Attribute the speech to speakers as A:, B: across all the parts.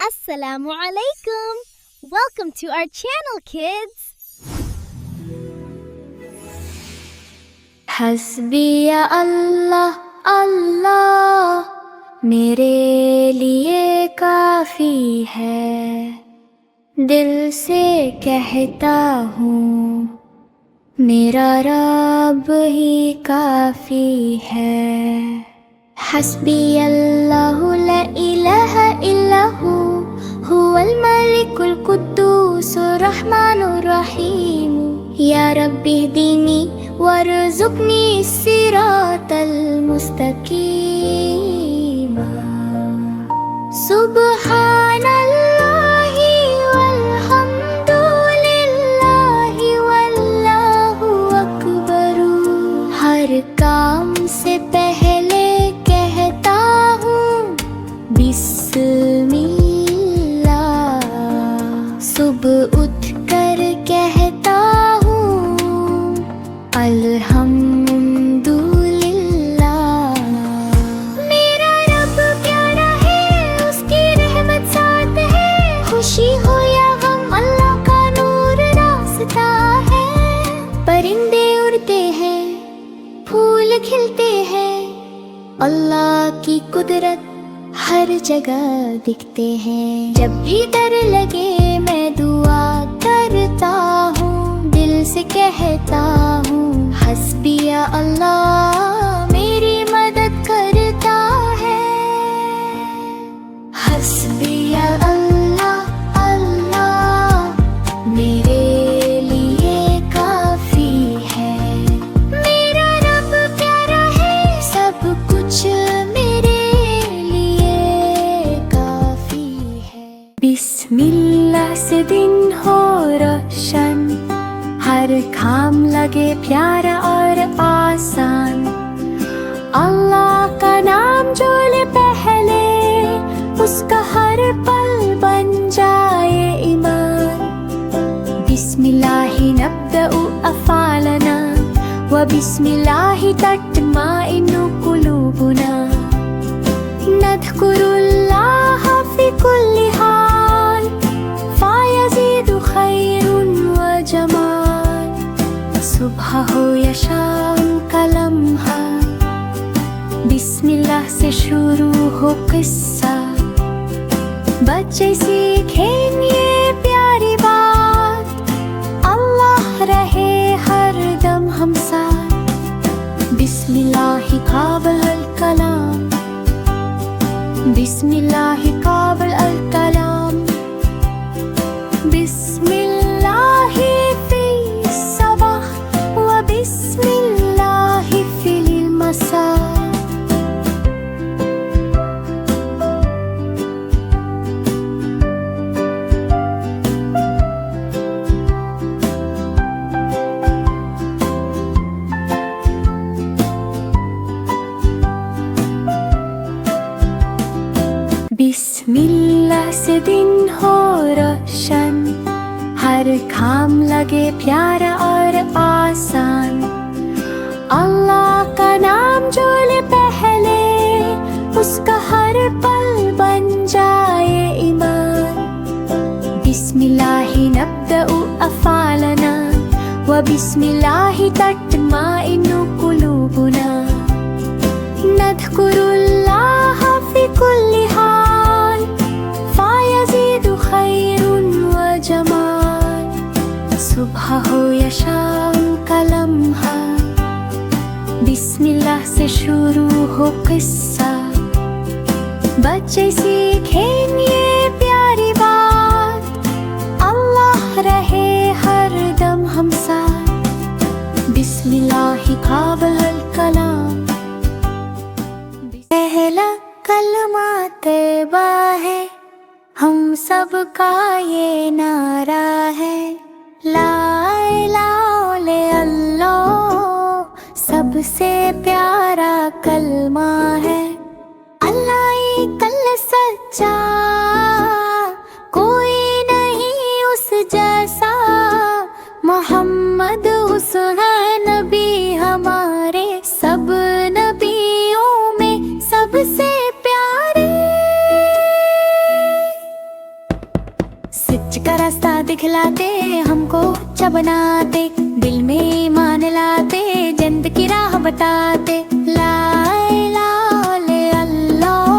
A: Assalamu alaikum. Welcome to our channel, kids.
B: हस्बिया अल्लाह अल्लाह मेरे लिए काफ़ी है, दिल से कहता हूँ मेरा रब ही काफ़ी है। हस्बी अल्लाहु ला इलाहा इल्लहु हुवल मलिकुल कुद्दूसुर रहमानुर रहीम या रब्बी दीनी वरज़ुक़नी सिरातल मुस्तक़ीम। सुब्हानल्लाहि वल्हम्दुलिल्लाहि वल्लाहु अकबर। हर काम से पहले कहता हूँ बिस्मिल्लाह। सुबह उठ कर कहता हूँ अल्हम्दुलिल्लाह। मेरा रब प्यारा है, उसकी रहमत साथ है, खुशी हो या गम अल्लाह का नूर रास्ता है। परिंदे उड़ते हैं, फूल खिलते हैं, अल्लाह की कुदरत हर जगह दिखते हैं। जब भी डर लगे मैं दुआ करता हूँ, दिल से कहता हूँ हस्बिया अल्लाह मेरी मदद करता है। हस्बिया अल्लाह अल्लाह मेरे लिए काफ़ी है। मेरा रब प्यारा है, सब कुछ मेरे लिए काफ़ी है। बिस्मिल्लाह से दिन हो रोशन, हर काम लगे प्यारा और आसान। अल्लाह का नाम जो ले पहले, उसका हर पल बन जाए ईमान। बिस्मिल्लाहि नब्दउ अफ़ालना व बिस्मिल्लाहि तत्माइन्नु कुलूबुना। नज़्कुरुल्लाह फ़ी कुल्ली हाल फ़यज़ीदु खैरुन व जमाल। सुबह हो या शाम का लम्हा, बिस्मिल्लाह से शुरू हो किस्सा। बच्चे सीखें ये प्यारी बात, अल्लाह रहे हर दम हम साथ। बिस्मिल्लाहि क़ाबिल अल कलाम, बिस्मिल्लाहि क़ाबिल अल कलाम। बिस्मिल्लाहि फ़ी सबाह व बिस्मिल्लाहि फ़िल मसा। बिस्मिल्लाह से दिन हो रोशन, हर काम लगे प्यारा और आसान। अल्लाह का नाम जो ले पहले, उसका हर पल बन जाए ईमान। बिस्मिल्लाहि नब्दउ अफ़ालना व बिस्मिल्लाहि तत्माइन्नु कुलूबुना। नज़्कुरुल्लाह फ़ी कुल्ली हाल फ़यज़ीदु खैरुन व जमाल। सुबह हो या शाम का लम्हा, बिस्मिल्लाह से शुरू हो किस्सा। बच्चे सीखें ये प्यारी बात, अल्लाह रहे हर दम हम साथ। बिस्मिल्लाहि क़ाबिल अल कलाम। पहला कलमा तैबा है, हम सब का ये नारा है। ला इलाहा इल्लल्लाह सबसे प्यारा कलमा है। अल्लाह एक अल्लाह सच्चा, कोई नहीं उस जैसा। मोहम्मद उसका नबी हमारे, सब नबियों में सबसे प्यारे। सच का रास्ता दिखलाते, हमको अच्छा बनाते, दिल में ईमान लाते, जन्नत की राह बताते। ला इलाहा इल्लल्लाह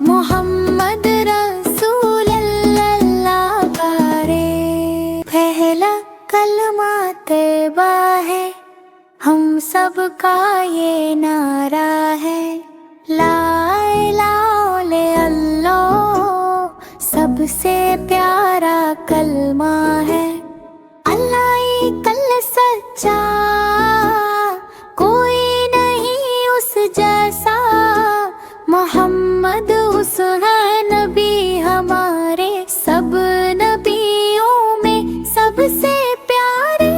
B: मोहम्मद रसूल अल्लाह करे। पहला कलमा तैबा है, हम सबका ये नारा है। ला इलाहा इल्लल्लाह सबसे प्यारा कलमा है। अल्लाह एक अल्लाह सच्चा, कोई नहीं उस जैसा। मोहम्मद हुस्न नबी हमारे, सब नबियों में सबसे प्यारे।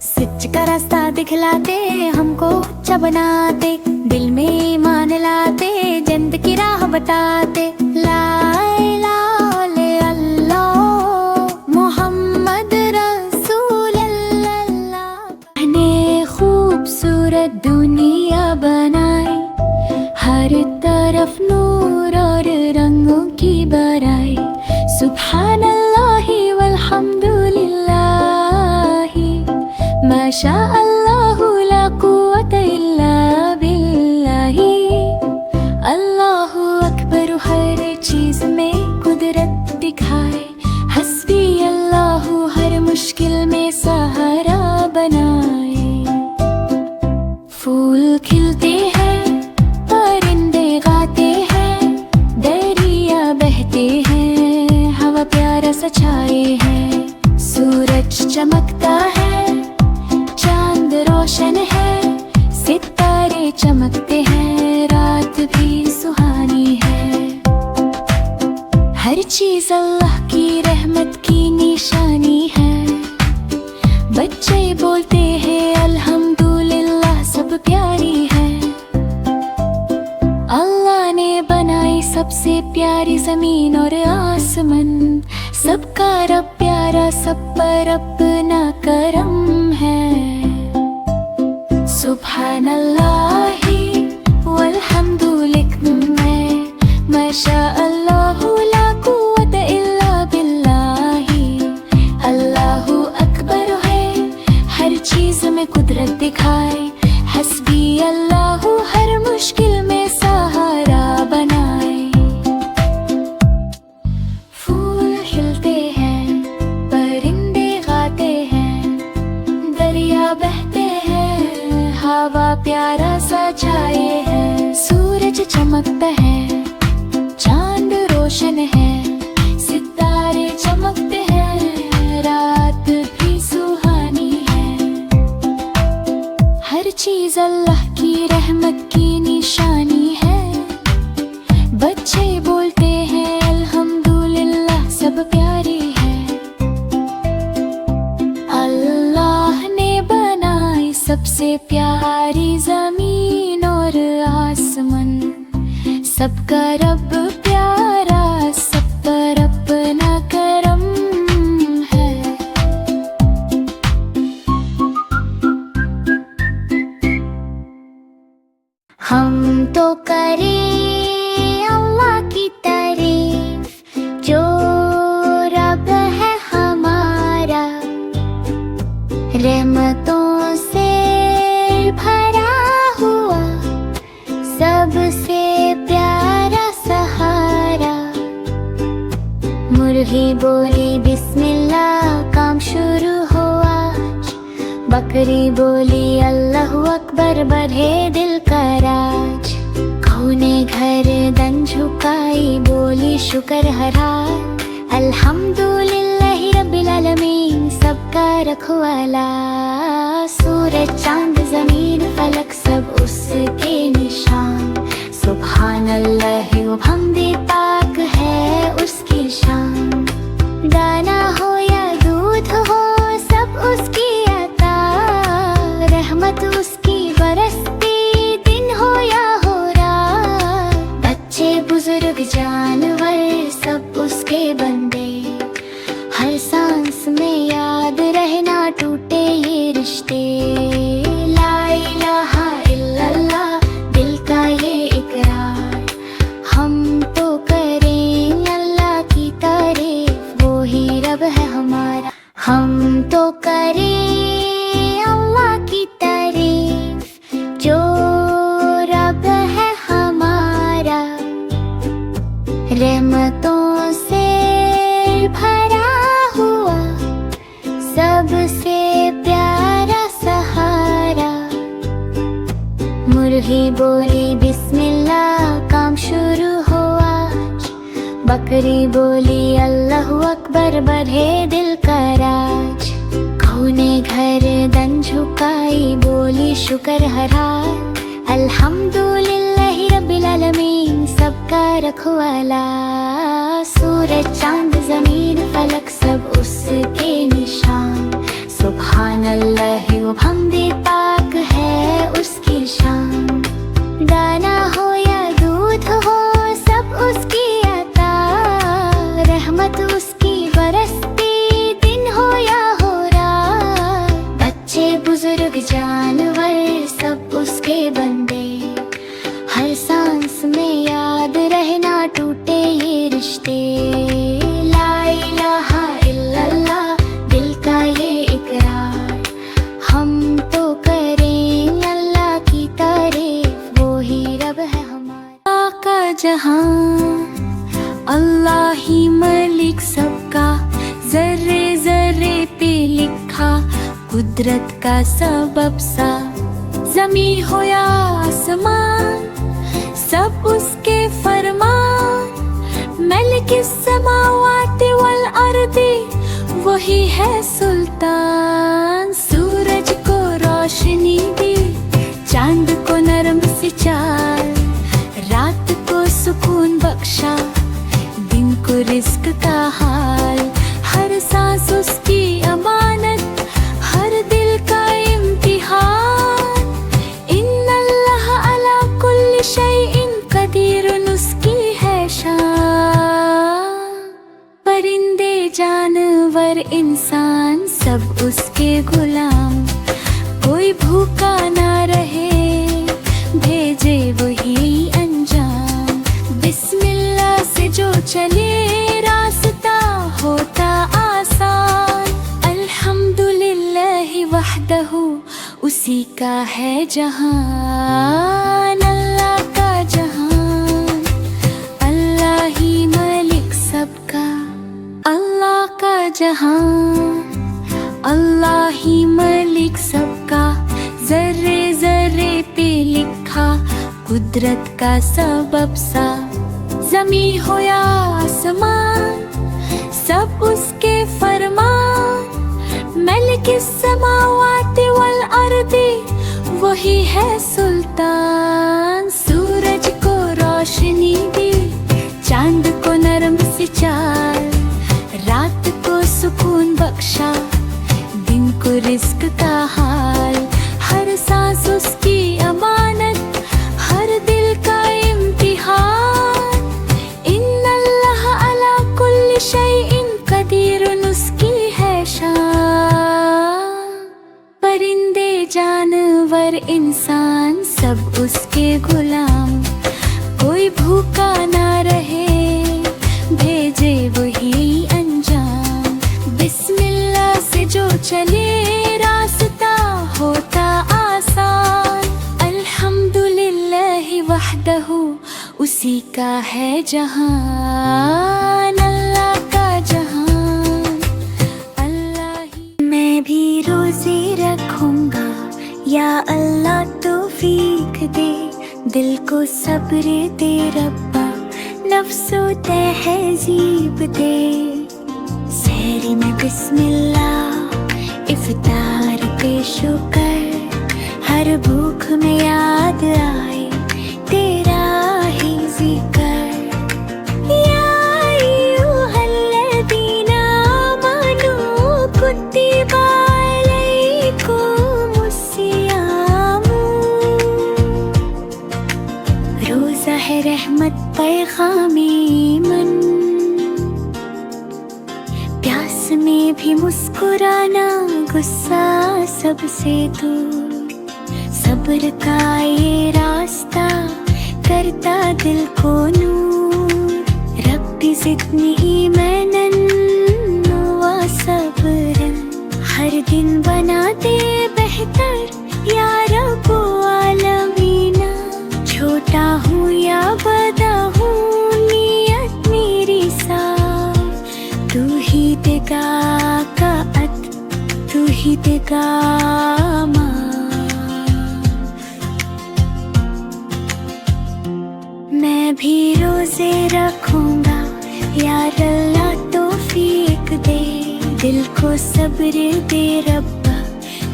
B: सच का रास्ता दिखलाते, हमको अच्छा बनाते, दिल में ईमान लाते, जन्नत की राह बताते। ला इलाहा इल्लल्लाह मोहम्मद रसूल अल्लाह ने खूबसूरत दुनिया बनाई, हर तरफ नूर और रंगों की बराई। सुभान अल्लाह वल्हम्दुलिल्लाह माशा अल्लाह ला कुव्वता इल्ला बिल्लाह। अल्लाहु अकबर हर चीज में कुदरत दिखाए, हस्बी अल्लाहु हर मुश्किल में सहारा बनाए। फूल खिलते हैं, परिंदे गाते हैं, दरिया बहते हैं, हवा प्यारा सा छाए है। सूरज चमकता है, चांद रोशन है, सितारे चमकते हैं, रात भी सुहानी है। हर चीज अल्लाह की रहमत की निशानी है। बच्चे बोलते हैं अल्हम्दुलिल्लाह, सब प्यारी है। अल्लाह ने बनाई सबसे प्यारी जमीन और आसमान, सबका रब प्यारा, सब पर अपना करम है। सुभान अल्लाह वल्हम्दुलिल्लाह माशा अल्लाह ला कुव्वता इल्ला बिल्लाह। अल्लाहु अकबर है, हर चीज में कुदरत दिखाए, हस्बी अल्लाहु हर मुश्किल में सहारा बनाए। फूल खिलते हैं, परिंदे गाते हैं, दरिया बहते हैं, हवा प्यारा सा छाए है। सूरज चमकता है, चांद रोशन है, सितारे चमकते हैं, रात भी सुहानी है। हर चीज अल्लाह की रहमत की निशानी है। बच्चे बोलते हैं अल्हम्दुलिल्लाह, सब प्यारी है। अल्लाह ने बनाई सबसे प्यारी जमीन और आसमान, सबका रब प्यारा, सब पर अपना करम है। हम तो करें अल्लाह की तारीफ, जो रब है हमारा, रहमतों से भरा हुआ, सबसे प्यारा सहारा। मुर्गी बोली बिस्मिल्लाह, काम शुरू हुआ। बकरी बोली अल्लाहु अकबर, बढ़े दिल का राज। कौ ने घर दन झुकाई, बोली शुक्र हरा। अल्हम्दुलिल्लाहि रब्बिल आलमीन, सबका रखवाला। सूरज चांद जमीन फलक सब उसके निशान, सुभान अल्लाह वबिहम्दी, पाक है उसकी शान। दाना हो या दूध हो, सब उसकी अता, रहमत उसकी बरसती, दिन हो या हो रात। बच्चे बुजुर्ग जानवर सब उसके बंदे, हर सांस में याद रहना टूटे ये रिश्ते। ला इलाहा इल्लल्लाह, दिल का ये इकरार, हम तो कर बकरी बोली अल्लाहु अकबर, बढ़े दिल का राज। गऊ ने गर्दन झुकाई, बोली शुक्र हरा। अल्हम्दुलिल्लाहि रब्बिल आलमीन, सबका रखवाला। सूरज चांद जमीन फलक सब उसके निशान, सुभान अल्लाह व हमदे पाक है उसकी शान। दाना हो या दूध हो सब उसकी अता, रहमत उसकी बरसती दिन हो या हो रात। बच्चे बुजुर्ग जानवर सब उसके बंदे, हर सांस में याद रहना टूटे ये रिश्ते। ला इलाहा इल्लल्लाह, दिल का ये इकरार, हम तो करें अल्लाह की तारीफ, वो ही रब है हमारा। का जहां अल्लाह ही मलिक सबका, जर्रे जर्रे पे लिखा कुदरत का सबब सा। जमी हो या आसमान सब उसके फरमान, मलिकिस समावाति वल अर्दी, वही है सुल्तान। सूरज को रोशनी दी, चांद को नरम सी चाल, रात को सुकून बख्शा, दिन को रिस्क का हाल। हर सांस उसकी अमानत, हर दिल का इम्तिहान। इन्नल्लाह अला कुल्ली शैइन कदीरुन, उसकी है शान। परिंदे जानवर इंसान सब उसके गुलाम, कोई भूखा ना रहे भेजे वही अंजाम। बिस्मिल्लाह से जो चले रास्ता होता आसान, अल्हम्दुलिल्लाहि वहदहु, उसी का है जहान। अल्लाह का जहान, अल्लाह ही मलिक सबका। अल्लाह का जहान, अल्लाह ही मलिक सबका, जर्रे जर्रे पे लिखा कुदरत का सबब सा। जमी हो या आसमान सब उसके फरमान, मलिकिस समावाति वल अर्दी, वही है सुल्तान। सूरज को रोशनी दी, चांद को नरम सी चाल, रात को सुकून बख्शा, दिन को रिस्क का हाल। हर सांस उसकी अमानत, हर दिल का इम्तिहान। इन्नल्लाह अला कुल्ली शैइन कदीरुन, उसकी है शान। परिंदे जानवर इंसान सब उसके गुलाम, कोई भूखा ना रहे भेजे वही अंजाम। बिस्मिल्लाह से जो चले रास्ता होता आसान, अल्हम्दुलिल्लाहि वहदहु, उसी का है जहान। अल्लाह का जहान, अल्लाह ही। मैं भी रोजे रखूंगा या अल्लाह तौफीक दे, दिल को सब्र दे रब्बा, नफ्सो तहजीब दे। सहरी में बिस्मिल्लाह, इफ्तार पे शुक्र, हर भूख में याद आए तेरा ही जिक्र। या अय्युहल्लज़ीना आमनू कुतिबा अलैकुमुस्सियाम, रोज़ा है रहमत पैगामे मन, प्यास में भी मुस्कुराना, गुस्सा सबसे दूर। सब्र का ये रास्ता करता दिल को नूर, रब्बी ज़िदनी ईमानन व सब्रन, हर दिन बना दे बेहतर या रब्बो आलमीना। छोटा हूँ या बड़ा हूँ, नियत मेरी साफ, तू ही देगा कात, तू ही देगा माफ। मैं भी रोजे रखूंगा यार अल्लाह तौफीक दे, दिल को सब्र दे रब्बा,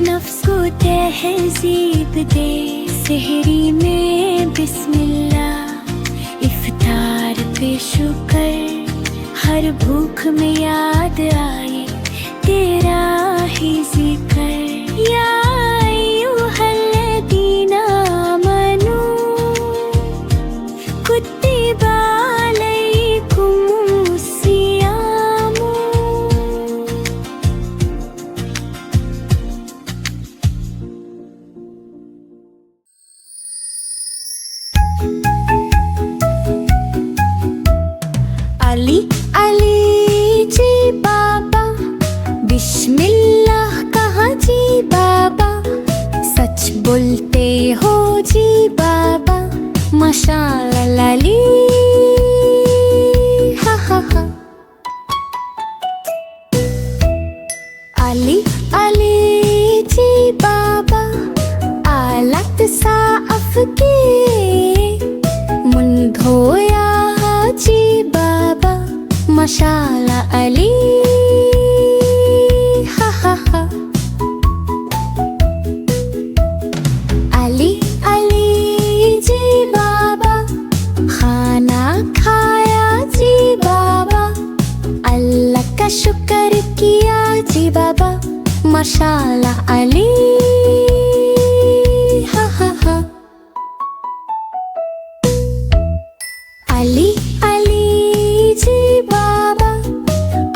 B: नफ्स को तहज़ीब दे। सहरी में बिस्मिल्लाह, इफ्तार पे शुक्र, हर भूख में याद आए तेरा ही जिक्र। या अय्युहल्लज़ीना आमनू कुतिबा अलैकुमुस सियाम। अली अली जी बाबा, बिस्मिल्लाह कहा जी बाबा, सच बोलते हो जी बाबा, माशाअल्लाह लाली हा हा हा। अली अली जी बाबा, आलत साफ किए, मुन धोया जी बाबा, माशाअल्लाह अली हा हा हा। अली अली जी बाबा, खाना खाया जी बाबा, अल्लाह का शुक्र किया जी बाबा, माशाअल्लाह अली हा हा हा। अली अली जी बाबा,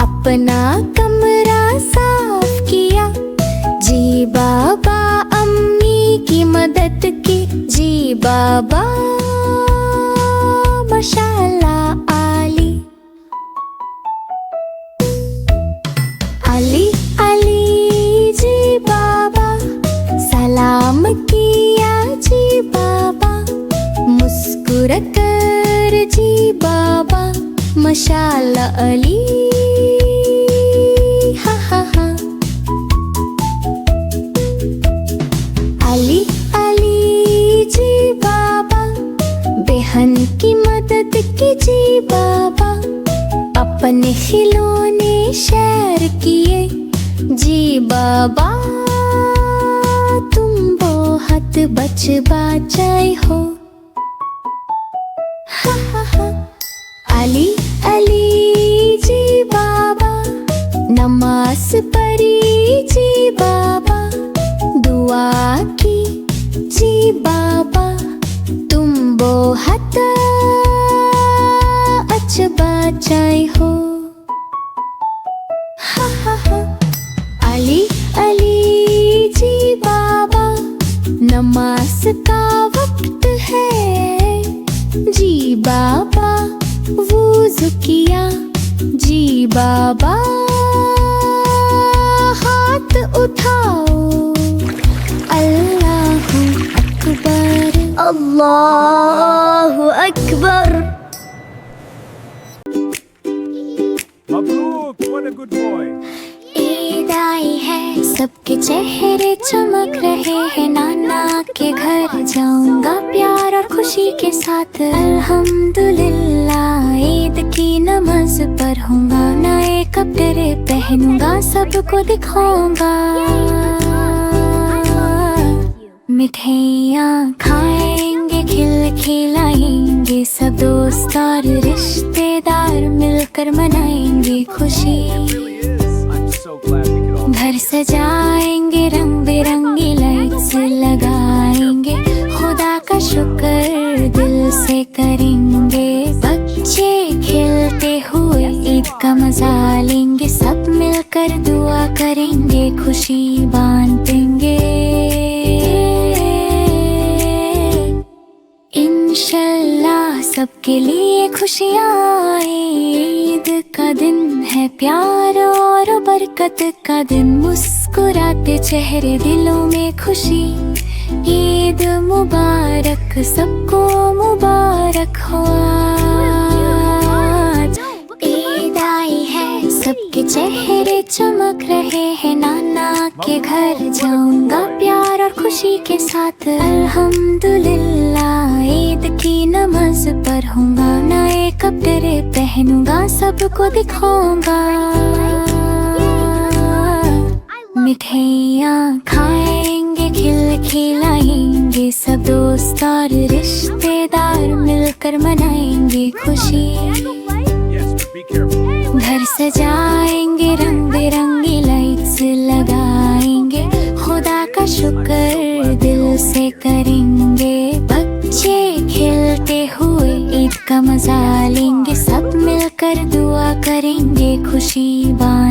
B: अपना कमरा साफ किया जी बाबा, अम्मी की मदद की जी बाबा, माशाअल्लाह आली। अली अली जी बाबा, सलाम किया जी बाबा, मुस्कुरा कर जी बाबा, माशाअल्लाह अली हा हा हा। अली अली जी बाबा, बहन की मदद की जी बाबा, अपने खिलौने शेयर किए जी बाबा, तुम बहुत बच बचाए हो हा हा हा। अली अली जी बाबा, नमाज पढ़ी जी बाबा, दुआ की जी बाबा, तुम बहुत अच्छा बचाए हो हा हा हा। अली अली जी बाबा, नमाज का वक्त है जी बाबा, वुज़ू किया जी बाबा, हाथ उठाओ अल्लाहु अकबर।
A: अल्लाहु Akbar.
C: Mabruk, what a good boy.
B: Eid आई है, सबके चेहरे चमक रहे हैं, नाना के घर जाऊंगा प्यार और खुशी के साथ। अल्हम्दुलिल्लाह, ईद की नमाज पढ़ूंगा, नए कपड़े पहनूंगा, सबको दिखाऊंगा, मिठाइयाँ खाएंगे, खिलाएंगे, सब दोस्त और रिश्तेदार मिलकर मनाएंगे खुशी।
C: I'm so glad we could all
B: घर सजाएंगे, रंग बिरंगी लाइट्स लगाएंगे, खुदा का शुक्र दिल से करेंगे, बच्चे खेलते हुए ईद का मजा लेंगे, सब मिलकर दुआ करेंगे, खुशी बांटेंगे। इंशाल्लाह सबके लिए खुशियाँ आए, ईद का दिन है प्यार और बरकत का दिन, मुस्कुराते चेहरे दिलों में खुशी, ईद मुबारक सबको मुबारक हो आज। ईद आई है, सबके चेहरे चमक रहे हैं, नाना के घर जाऊंगा प्यार और खुशी के साथ। अल्हम्दुलिल्लाह ईद की नमाज पढ़ूंगा, नए कपड़े पहनूंगा, सबको दिखाऊंगा। मिठाइयाँ खाएंगे, खिलाएंगे, सब दोस्त और रिश्तेदार मिलकर मनाएंगे खुशी।
C: Yes, but be careful.
B: घर सजाएंगे, रंग बिरंगी लाइट्स लगाएंगे, खुदा का शुक्र दिल से करेंगे। बच्चे खेलते हुए ईद का मजा लेंगे, सब मिलकर दुआ करेंगे, खुशी बांटेंगे।